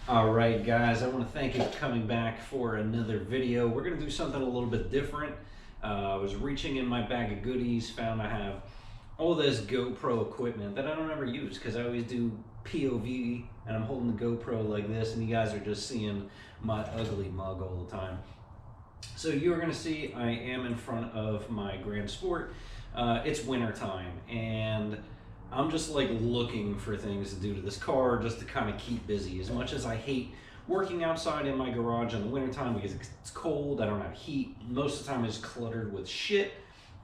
Alright guys, I want to thank you for coming back for another video. We're going to do something a little bit different. I was reaching in my bag of goodies, found I have all this GoPro equipment that I don't ever use because I always do POV and I'm holding the GoPro like this and you guys are just seeing my ugly mug all the time. So you're going to see I am in front of my Grand Sport. It's winter time and I'm just like looking for things to do to this car just to kind of keep busy. As much as I hate working outside in my garage in the wintertime because it's cold, I don't have heat. Most of the time it's cluttered with shit.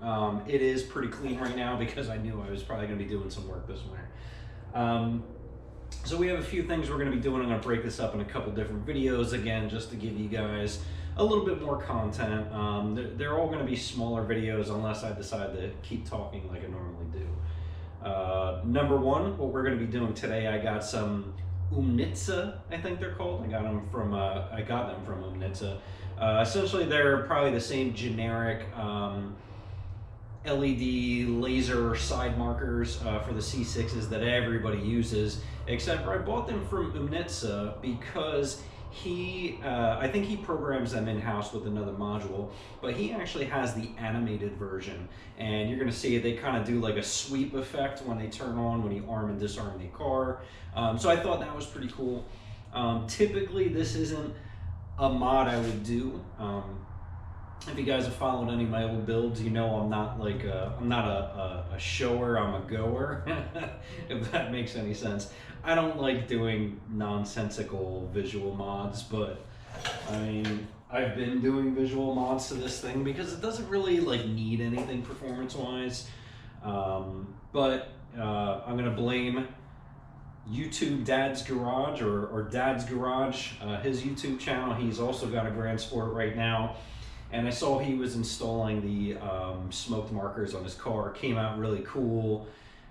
It is pretty clean right now because I knew I was probably going to be doing some work this winter. So we have a few things we're going to be doing. I'm going to break this up in a couple different videos again just to give you guys a little bit more content. They're all going to be smaller videos unless I decide to keep talking like I normally do. Number one, what we're going to be doing today, I got some Umnitza, I think they're called. I got them from Umnitza. Essentially, they're probably the same generic LED laser side markers for the C6s that everybody uses, except for I bought them from Umnitza because I think he programs them in-house with another module, but he actually has the animated version, and you're going to see they kind of do like a sweep effect when they turn on when you arm and disarm the car. So I thought that was pretty cool. Typically this isn't a mod I would do. If you guys have followed any of my old builds, you know I'm not like I'm not a shower, I'm a goer. If that makes any sense. I don't like doing nonsensical visual mods, but I mean I've been doing visual mods to this thing because it doesn't really like need anything performance-wise. But I'm gonna blame YouTube Dad's Garage or Dad's Garage, his YouTube channel. He's also got a Grand Sport right now. And I saw he was installing the smoked markers on his car. Came out really cool.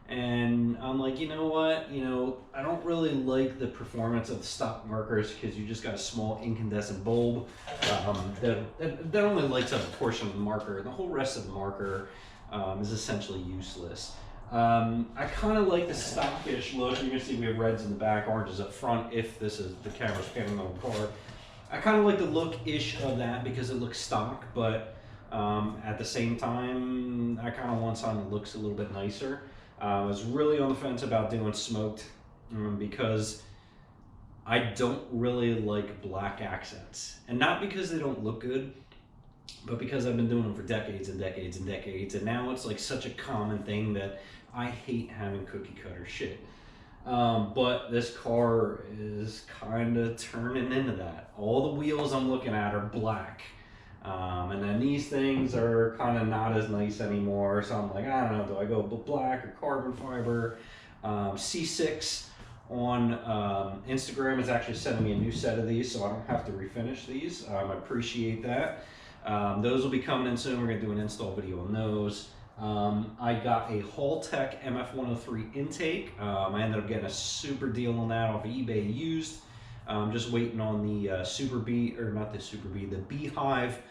And I'm like, you know what? I don't really like the performance of the stock markers because you just got a small incandescent bulb that only lights up a portion of the marker. The whole rest of the marker is essentially useless. I kind of like the stockish look. You can see we have reds in the back, oranges up front if this is the camera's panning on the car. I kind of like the look-ish of that because it looks stock, but at the same time, I kind of want something that looks a little bit nicer. I was really on the fence about doing smoked because I don't really like black accents. And not because they don't look good, but because I've been doing them for decades and decades and decades, and now it's like such a common thing that I hate having cookie cutter shit. But this car is kind of turning into that. All the wheels I'm looking at are black. And then these things are kind of not as nice anymore. So I'm like, I don't know, do I go black or carbon fiber? C6 on Instagram is actually sending me a new set of these so I don't have to refinish these. I appreciate that. Those will be coming in soon. We're going to do an install video on those. I got a Haltech MF103 intake. I ended up getting a super deal on that off of eBay used. Just waiting on the the Beehive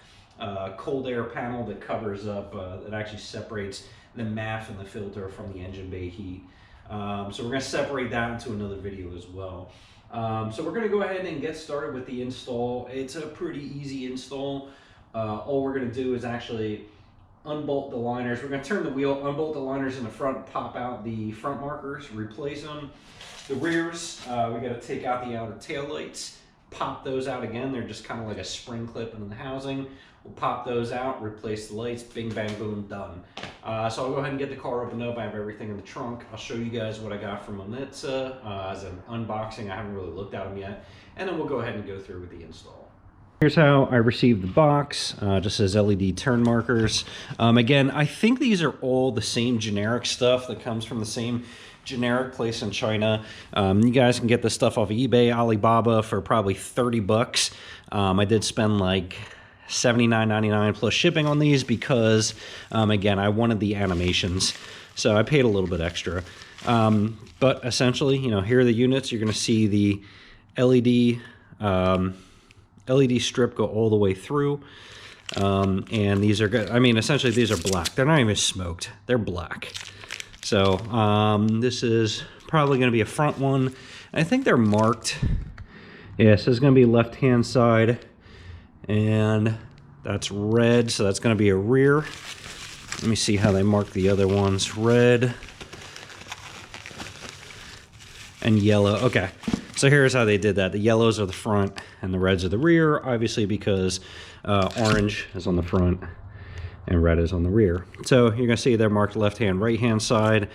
cold air panel that covers up, that actually separates the MAF and the filter from the engine bay heat. So we're going to separate that into another video as well. So we're going to go ahead and get started with the install. It's a pretty easy install. All we're going to do is actually unbolt the liners. We're going to turn the wheel, unbolt the liners in the front, pop out the front markers, replace them. The rears, we got to take out the outer tail lights, pop those out again. They're just kind of like a spring clip in the housing. We'll pop those out, replace the lights, bing, bang, boom, done. So I'll go ahead and get the car opened up. I have everything in the trunk. I'll show you guys what I got from Umnitza as an unboxing. I haven't really looked at them yet. And then we'll go ahead and go through with the install. Here's how I received the box. Just says LED turn markers. Again, I think these are all the same generic stuff that comes from the same generic place in China. You guys can get this stuff off of eBay, Alibaba for probably 30 bucks. I did spend like $79.99 plus shipping on these because, again, I wanted the animations. So I paid a little bit extra. But essentially, here are the units. You're going to see the LED strip go all the way through. And these are good. I mean, essentially, these are black. They're not even smoked. They're black. So this is probably going to be a front one. I think they're marked Yeah, so it's going to be left-hand side, and that's red, so that's going to be a rear. Let me see how they mark the other ones. Red and yellow. Okay, so here's how they did that. The yellows are the front, and the reds are the rear, obviously because orange is on the front and red is on the rear. So you're going to see they're marked left-hand, right-hand side.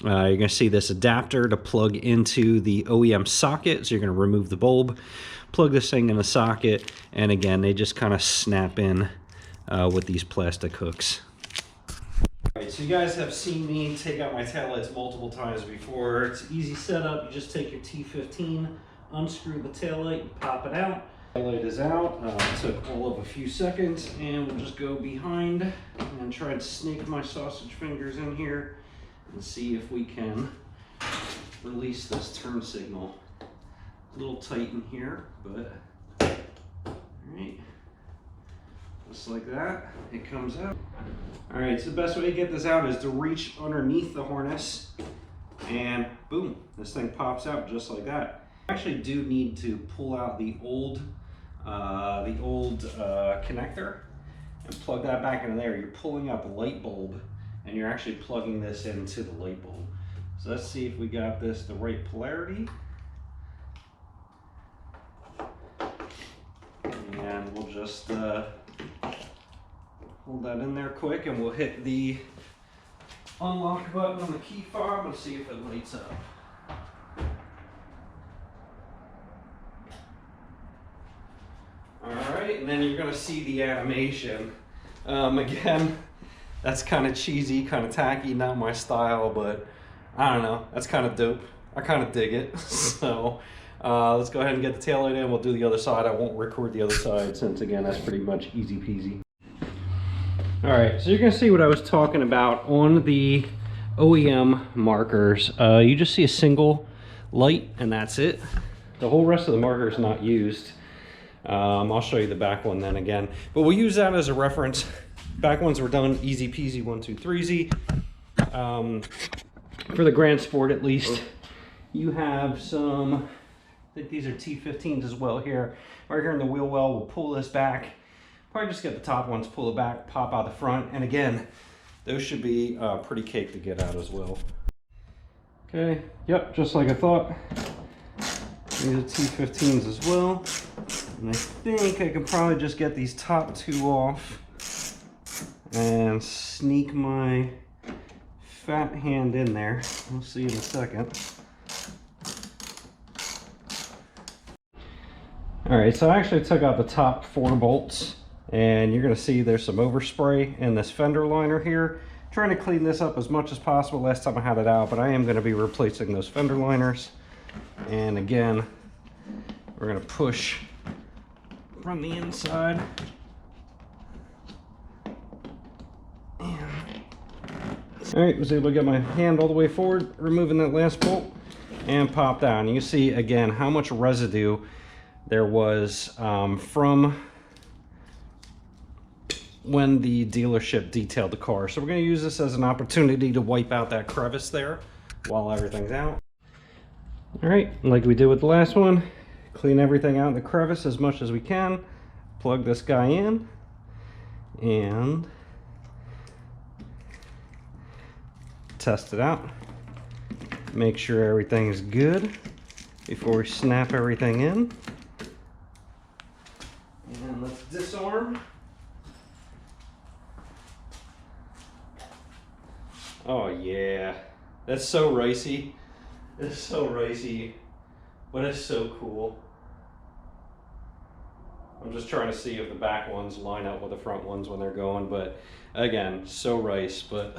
You're going to see this adapter to plug into the OEM socket. So you're going to remove the bulb, plug this thing in the socket, and again, they just kind of snap in with these plastic hooks. All right, so you guys have seen me take out my taillights multiple times before. It's an easy setup. You just take your T15, unscrew the taillight, and pop it out. Taillight is out. It took all of a few seconds, and we'll just go behind and try to snake my sausage fingers in here and see if we can release this turn signal. A little tight in here, but all right, just like that, it comes out. All right, so the best way to get this out is to reach underneath the harness, and boom, this thing pops out just like that. I actually do need to pull out the old connector and plug that back into there. You're pulling out the light bulb, and you're actually plugging this into the light bulb. So let's see if we got this the right polarity. And we'll just hold that in there quick, and we'll hit the unlock button on the key fob and see if it lights up. Alright, and then you're going to see the animation. Again, that's kind of cheesy, kind of tacky, not my style, but I don't know, that's kind of dope. I kind of dig it. So let's go ahead and get the taillight in. We'll do the other side. I won't record the other side since, again, that's pretty much easy peasy. Alright, so you're going to see what I was talking about on the OEM markers. You just see a single light, and that's it. The whole rest of the marker is not used. I'll show you the back one then again, but we'll use that as a reference. Back ones were done easy peasy, 1, 2, 3 for the Grand Sport at least. You have some, I think these are T15s as well here. Right here in the wheel well, we'll pull this back. Probably just get the top ones, pull it back, pop out the front, and again, those should be pretty cake to get out as well. Okay, yep, just like I thought. These are T15s as well. And I think I can probably just get these top two off and sneak my fat hand in there. We'll see in a second. Alright, so I actually took out the top 4 bolts, and you're going to see there's some overspray in this fender liner here. Trying to clean this up as much as possible. Last time I had it out, but I am going to be replacing those fender liners. And again, we're going to push from the inside. Alright, was able to get my hand all the way forward, removing that last bolt, and pop down. You can see again how much residue there was from when the dealership detailed the car. So we're going to use this as an opportunity to wipe out that crevice there while everything's out. Alright, like we did with the last one, clean everything out in the crevice as much as we can, plug this guy in, and test it out. Make sure everything's good before we snap everything in. And let's disarm. Oh yeah, that's so ricey. It's so ricey, but it's so cool. I'm just trying to see if the back ones line up with the front ones when they're going, but again, so rice, but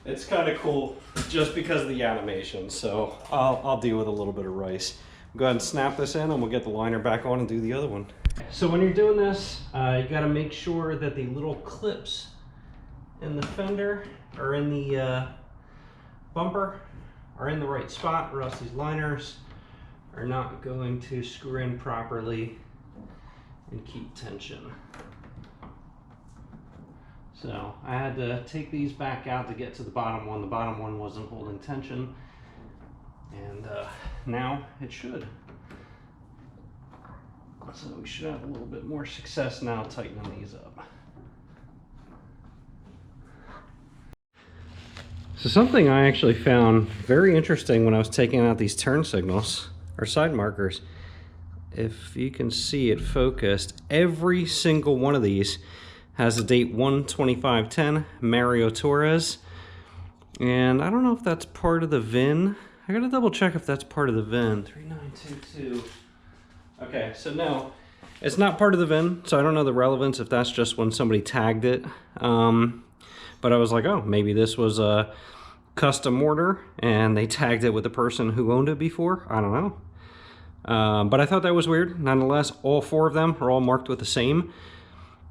it's kind of cool just because of the animation. So I'll deal with a little bit of rice. Go ahead and snap this in, and we'll get the liner back on and do the other one. So when you're doing this, you got to make sure that the little clips in the fender or in the bumper are in the right spot, or else these liners are not going to screw in properly and keep tension. So I had to take these back out to get to the bottom one. The bottom one wasn't holding tension, and now it should. So we should have a little bit more success now tightening these up. So something I actually found very interesting when I was taking out these turn signals, or side markers, if you can see it focused, every single one of these has the date 1/25/10, Mario Torres. And I don't know if that's part of the VIN. I gotta double check if that's part of the VIN. 3922. Okay, so no, it's not part of the VIN, so I don't know the relevance if that's just when somebody tagged it. But I was like, oh, maybe this was a custom order and they tagged it with the person who owned it before. I don't know. But I thought that was weird. Nonetheless, all four of them are all marked with the same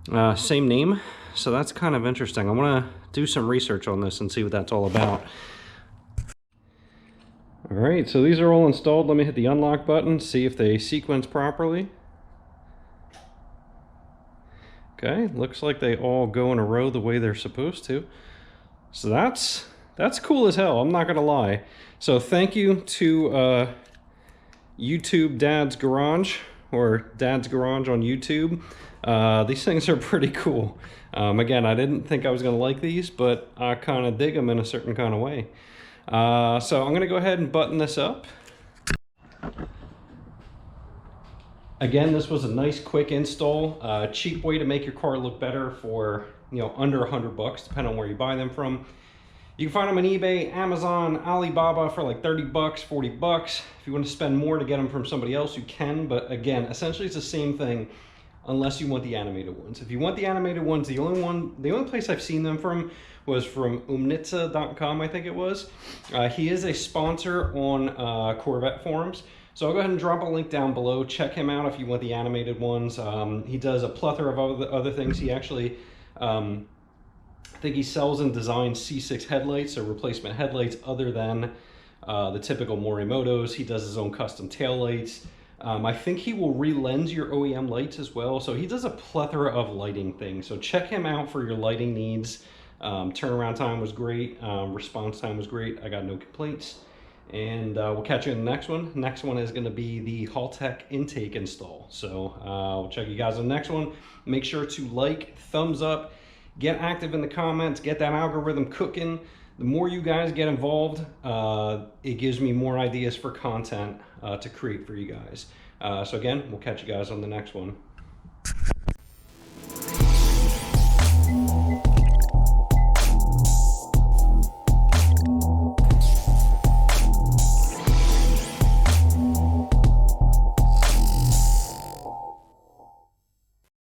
name. So that's kind of interesting. I want to do some research on this and see what that's all about. All right, so these are all installed. Let me hit the unlock button, see if they sequence properly. Okay, looks like they all go in a row the way they're supposed to. So that's cool as hell, I'm not gonna lie. So thank you to YouTube Dad's Garage, or Dad's Garage on YouTube. These things are pretty cool. Again, I didn't think I was gonna like these, but I kind of dig them in a certain kind of way. So I'm gonna go ahead and button this up. Again, this was a nice quick install, cheap way to make your car look better for, you know, under $100, depending on where you buy them from. You can find them on eBay, Amazon, Alibaba for like 30 bucks, 40 bucks. If you want to spend more to get them from somebody else, you can, but again, essentially it's the same thing unless you want the animated ones. If you want the animated ones, the only place I've seen them from was from Umnitza.com, I think it was. He is a sponsor on Corvette forums. So I'll go ahead and drop a link down below. Check him out if you want the animated ones. He does a plethora of other things. He actually, I think he sells and designs C6 headlights, or replacement headlights, other than the typical Morimotos. He does his own custom taillights. I think he will re-lens your OEM lights as well. So he does a plethora of lighting things. So check him out for your lighting needs. Turnaround time was great. Response time was great. I got no complaints. And we'll catch you in the next one. Next one is going to be the Haltech intake install. So we'll check you guys on the next one. Make sure to like, thumbs up, get active in the comments, get that algorithm cooking. The more you guys get involved, it gives me more ideas for content to create for you guys. So again, we'll catch you guys on the next one.